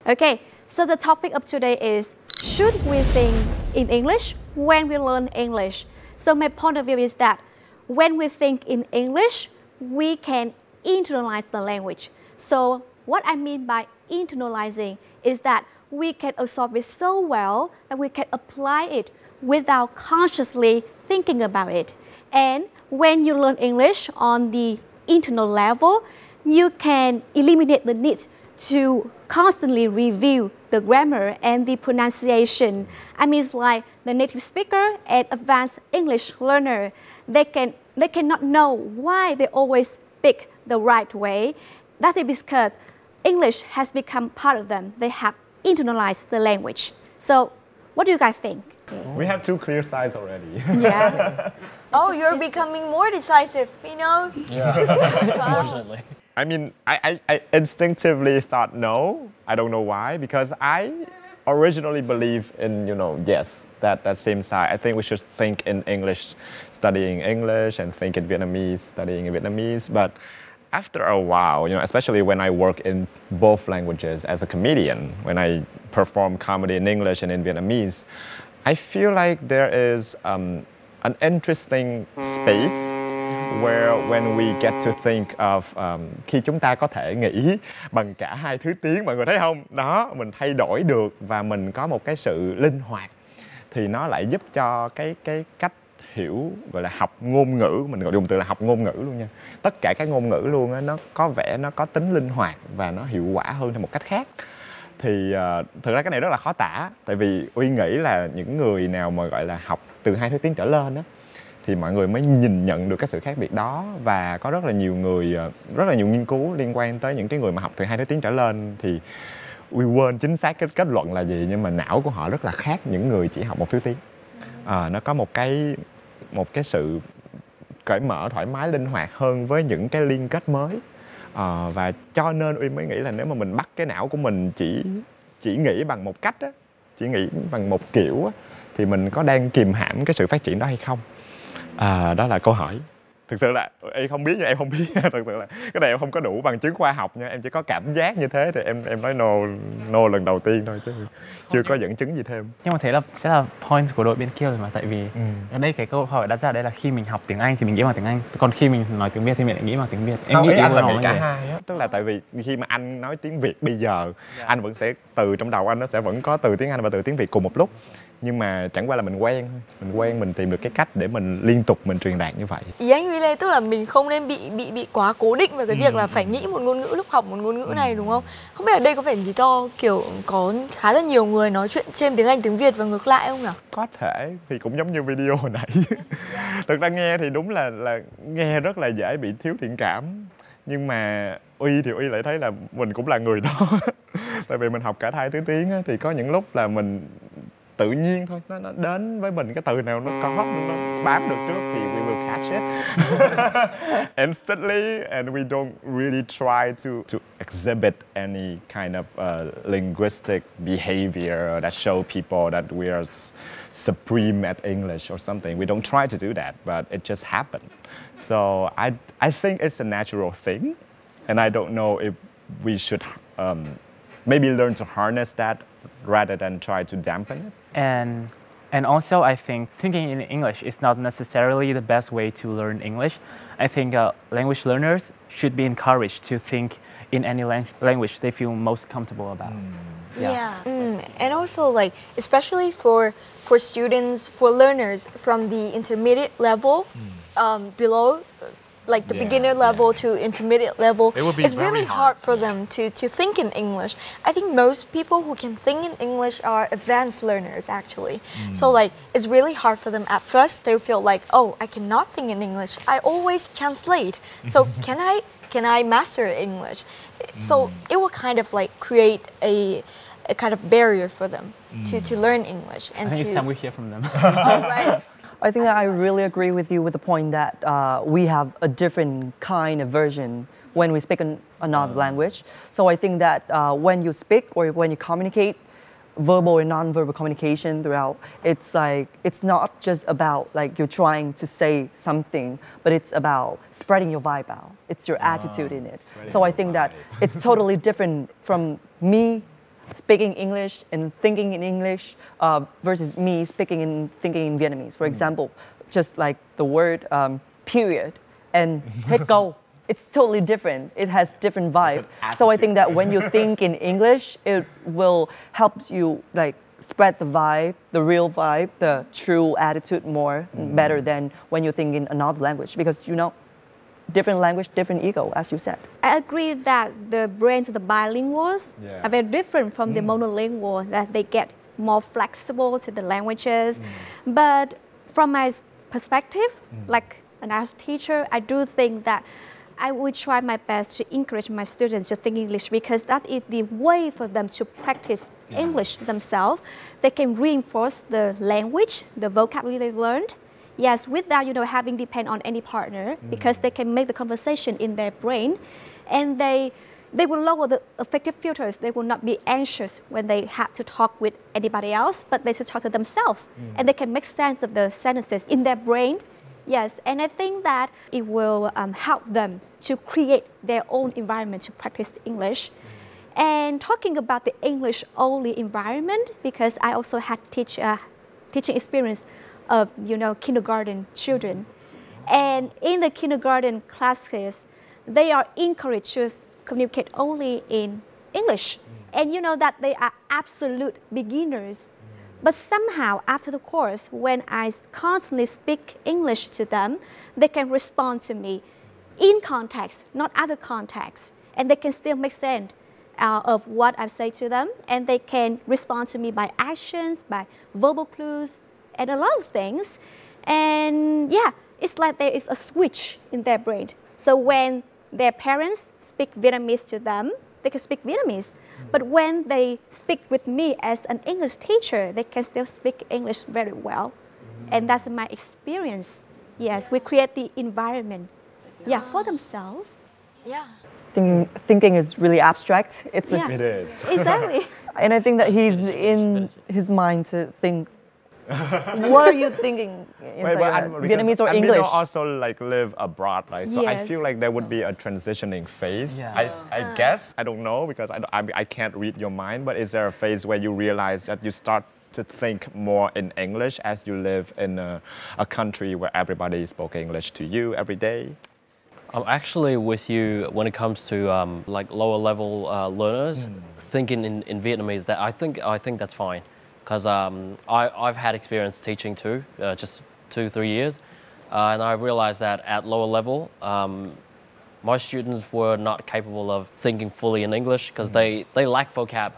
Okay, so the topic of today is, should we think in English when we learn English? So my point of view is that when we think in English, we can internalize the language. So what I mean by internalizing is that we can absorb it so well that we can apply it without consciously thinking about it. And when you learn English on the internal level, you can eliminate the need to constantly review the grammar and the pronunciation. I mean, it's like the native speaker and advanced English learner, they cannot know why they always speak the right way. That is because English has become part of them. They have internalized the language. So, what do you guys think? We have two clear sides already. Yeah. Oh, you're becoming more decisive, you know? Yeah, unfortunately. I mean, I instinctively thought no. I don't know why, because I originally believe in, yes, that same side. I think we should think in English, studying English, and think in Vietnamese, studying in Vietnamese. But after a while, especially when I work in both languages as a comedian, when I perform comedy in English and in Vietnamese, I feel like there is an interesting space where when we get to think of khi chúng ta có thể nghĩ bằng cả hai thứ tiếng, mọi người thấy không? Đó, mình thay đổi được và mình có một cái sự linh hoạt thì nó lại giúp cho cái cách hiểu, gọi là học ngôn ngữ, mình gọi dùng từ là học ngôn ngữ luôn nha. Tất cả các ngôn ngữ luôn á, nó có vẻ nó có tính linh hoạt và nó hiệu quả hơn theo một cách khác. Thì thực ra cái này rất là khó tả, tại vì Uy nghĩ là những người nào mà gọi là học từ hai thứ tiếng trở lên á thì mọi người mới nhìn nhận được cái sự khác biệt đó, và có rất là nhiều người, rất là nhiều nghiên cứu liên quan tới những cái người mà học từ hai thứ tiếng trở lên thì Uy quên chính xác cái kết luận là gì, nhưng mà não của họ rất là khác những người chỉ học một thứ tiếng. Nó có một cái sự cởi mở, thoải mái, linh hoạt hơn với những cái liên kết mới. Và cho nên Uy mới nghĩ là nếu mà mình bắt cái não của mình chỉ nghĩ bằng một cách á, chỉ nghĩ bằng một kiểu á, thì mình có đang kìm hãm cái sự phát triển đó hay không? Đó là câu hỏi. Thực sự là em không biết nha, em không biết. Thực sự là cái này em không có đủ bằng chứng khoa học nha, em chỉ có cảm giác như thế thì em nói no lần đầu tiên thôi chứ chưa có dẫn chứng gì thêm. Nhưng mà thế là sẽ là point của đội bên kia rồi mà, tại vì ở đây cái câu hỏi đặt ra đây là khi mình học tiếng Anh thì mình nghĩ bằng tiếng Anh, còn khi mình nói tiếng Việt thì mình lại nghĩ bằng tiếng Việt. Em nghĩ anh là nghĩ cả hai á, tức là tại vì khi mà anh nói tiếng Việt bây giờ, anh vẫn sẽ từ trong đầu anh nó sẽ vẫn có từ tiếng Anh và từ tiếng Việt cùng một lúc. Nhưng mà chẳng qua là mình quen thôi, mình tìm được cái cách để mình liên tục mình truyền đạt như vậy. Ý anh Huy Lê tức là mình không nên bị quá cố định về cái việc là phải nghĩ một ngôn ngữ lúc học một ngôn ngữ này, đúng không? Không biết ở đây có phải lý do kiểu có khá là nhiều người nói chuyện trên tiếng Anh tiếng Việt và ngược lại không nhỉ? Có thể, thì cũng giống như video hồi nãy. Thực ra nghe thì đúng là nghe rất là dễ bị thiếu thiện cảm. Nhưng mà Uy thì Uy lại thấy là mình cũng là người đó. Tại vì mình học cả hai thứ tiếng á, thì có những lúc là mình tự nhiên thôi, nó đến với mình cái từ nào nó có, nó bám được trước thì we will catch it instantly, and we don't really try to exhibit any kind of linguistic behavior that show people that we are supreme at English or something. We don't try to do that, but it just happened. So I think it's a natural thing, and I don't know if we should maybe learn to harness that rather than try to dampen it. And also I think thinking in English is not necessarily the best way to learn English. I think language learners should be encouraged to think in any language they feel most comfortable about. And also like especially for students, for learners from the intermediate level below, like the beginner level to intermediate level, it's really hard for them to think in English. I think most people who can think in English are advanced learners actually. So like it's really hard for them at first. They feel like, oh, I cannot think in English. I always translate. So can I master English? So it will kind of like create a kind of barrier for them to learn English. And I think it's time we hear from them. Oh, right. I think that I really agree with you with the point that we have a different kind of version when we speak another language. So I think that when you speak or when you communicate, verbal and non-verbal communication throughout, it's like it's not just about like you're trying to say something, but it's about spreading your vibe out. It's your attitude in it. So I think that it's totally different from me speaking English and thinking in English versus me speaking and thinking in Vietnamese. For example, just like the word period and hết câu. It's totally different. It has different vibe. So I think that when you think in English, it will help you like spread the vibe, the real vibe, the true attitude more better than when you think in another language, because you know, different language, different ego, as you said. I agree that the brains of the bilinguals are very different from the monolingual, that they get more flexible to the languages. But from my perspective, like an Irish teacher, I do think that I will try my best to encourage my students to think English, because that is the way for them to practice English themselves. They can reinforce the language, the vocabulary they learned. Yes, without having depend on any partner, because they can make the conversation in their brain, and they will lower the affective filters. They will not be anxious when they have to talk with anybody else, but they should talk to themselves, and they can make sense of the sentences in their brain. Yes, and I think that it will help them to create their own environment to practice English. And talking about the English-only environment, because I also had teaching experience of kindergarten children, and in the kindergarten classes, they are encouraged to communicate only in English, and you know that they are absolute beginners. But somehow, after the course, when I constantly speak English to them, they can respond to me in context, not out of context. And they can still make sense of what I say to them. And they can respond to me by actions, by verbal clues, and a lot of things. And yeah, it's like there is a switch in their brain. So when their parents speak Vietnamese to them, they can speak Vietnamese. But when they speak with me as an English teacher, they can still speak English very well. And that's my experience. Yes, we create the environment, for themselves. Yeah. Thinking is really abstract. It is. Exactly. And I think that he's in his mind to think, what are you thinking inside Vietnamese or English? Also like live abroad, right? So I feel like there would be a transitioning phase. I guess, I don't know, because I can't read your mind, but is there a phase where you realize that you start to think more in English as you live in a country where everybody spoke English to you every day? I'm actually with you when it comes to like lower level learners thinking in Vietnamese. That I think that's fine. Because I've had experience teaching too, just 2-3 years, and I realized that at lower level, my students were not capable of thinking fully in English because they lack vocab,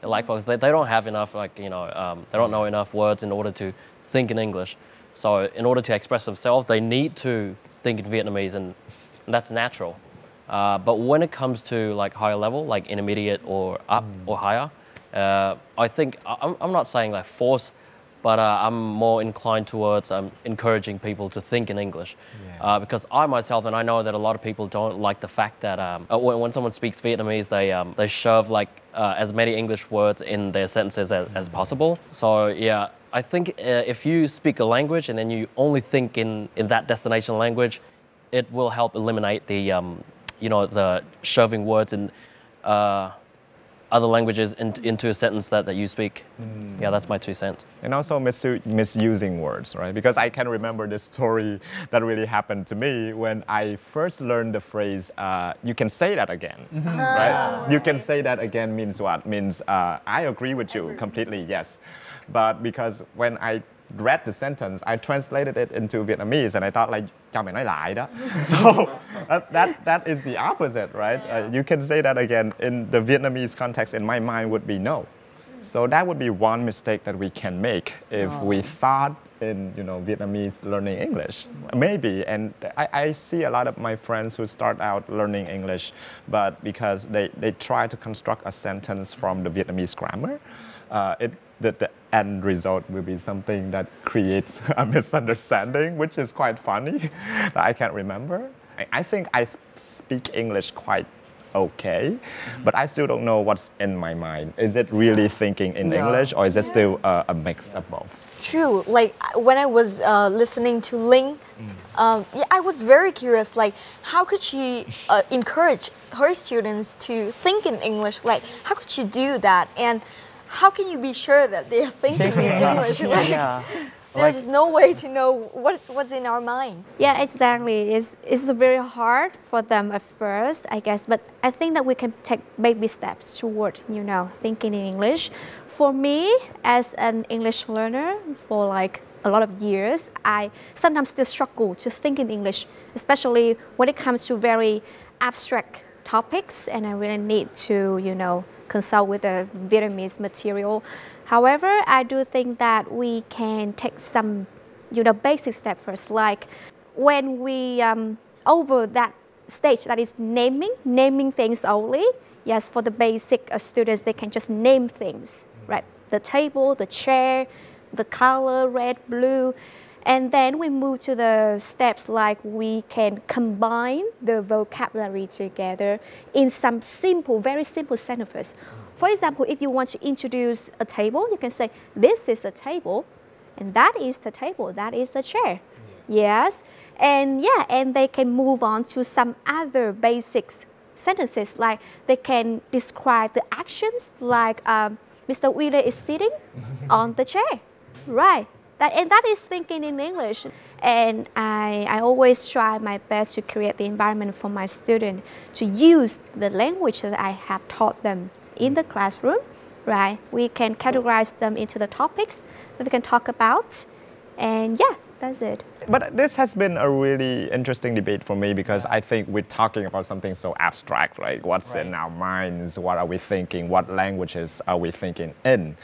they don't have enough they don't know enough words in order to think in English. So in order to express themselves, they need to think in Vietnamese, and that's natural. But when it comes to like higher level, like intermediate or up or higher. I think, I'm not saying like force, but I'm more inclined towards encouraging people to think in English. Because I myself, and I know that a lot of people don't like the fact that when someone speaks Vietnamese, they shove like as many English words in their sentences as possible. So yeah, I think if you speak a language and then you only think in that destination language, it will help eliminate the, the shoving words in other languages into a sentence that you speak. Yeah, that's my 2 cents. And also misusing words, right? Because I can remember this story that really happened to me when I first learned the phrase, you can say that again, right? You can say that again means what? Means I agree with you completely, yes. But because when I read the sentence, I translated it into Vietnamese and I thought like, cho mày nói lại đó. So that is the opposite, right? You can say that again. In the Vietnamese context, in my mind, would be no. So that would be one mistake that we can make if we thought in Vietnamese learning English. Maybe, and I see a lot of my friends who start out learning English, but because they try to construct a sentence from the Vietnamese grammar, the end result will be something that creates a misunderstanding, which is quite funny. I can't remember. I think I speak English quite okay, but I still don't know what's in my mind. Is it really thinking in English, or is it still a mix of both? True. Like when I was listening to Ling, yeah, I was very curious. Like, how could she encourage her students to think in English? Like, how could she do that? And how can you be sure that they are thinking in English? Like, there's no way to know what's in our minds. Yeah, exactly. It's very hard for them at first, I guess. But I think that we can take baby steps toward, thinking in English. For me, as an English learner for like a lot of years, I sometimes still struggle to think in English, especially when it comes to very abstract topics, and I really need to, consult with the Vietnamese material. However, I do think that we can take some, basic steps first, like when we, over that stage that is naming things only. Yes, for the basic students, they can just name things, right? The table, the chair, the color, red, blue. And then we move to the steps like we can combine the vocabulary together in some simple, very simple sentences. For example, if you want to introduce a table, you can say, this is a table, and that is the table, that is the chair. Yes, and they can move on to some other basics sentences, like they can describe the actions, like Mr. Wheeler is sitting on the chair, right? That is thinking in English. And I always try my best to create the environment for my students to use the language that I have taught them in the classroom, right? We can categorize them into the topics that they can talk about, and that's it. But this has been a really interesting debate for me, because I think we're talking about something so abstract, right? What's in our minds? What are we thinking? What languages are we thinking in?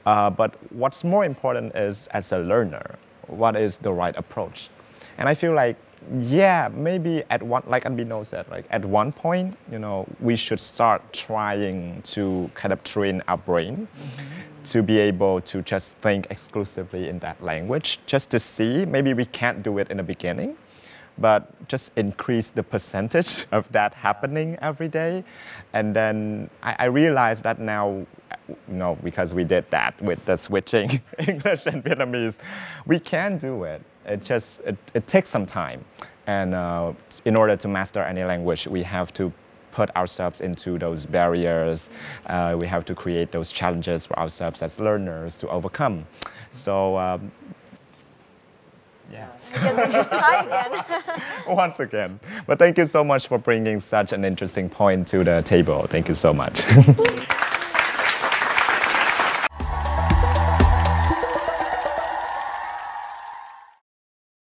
But what's more important is, as a learner, what is the right approach? And I feel like, maybe like Anbino said, like at one point, we should start trying to kind of train our brain to be able to just think exclusively in that language, just to see. Maybe we can't do it in the beginning, but just increase the percentage of that happening every day. And then I realized that now, because we did that with the switching English and Vietnamese, we can do it. It takes some time. And in order to master any language, we have to put ourselves into those barriers. We have to create those challenges for ourselves as learners to overcome. So, I guess it's just tie again. Once again. But thank you so much for bringing such an interesting point to the table. Thank you so much.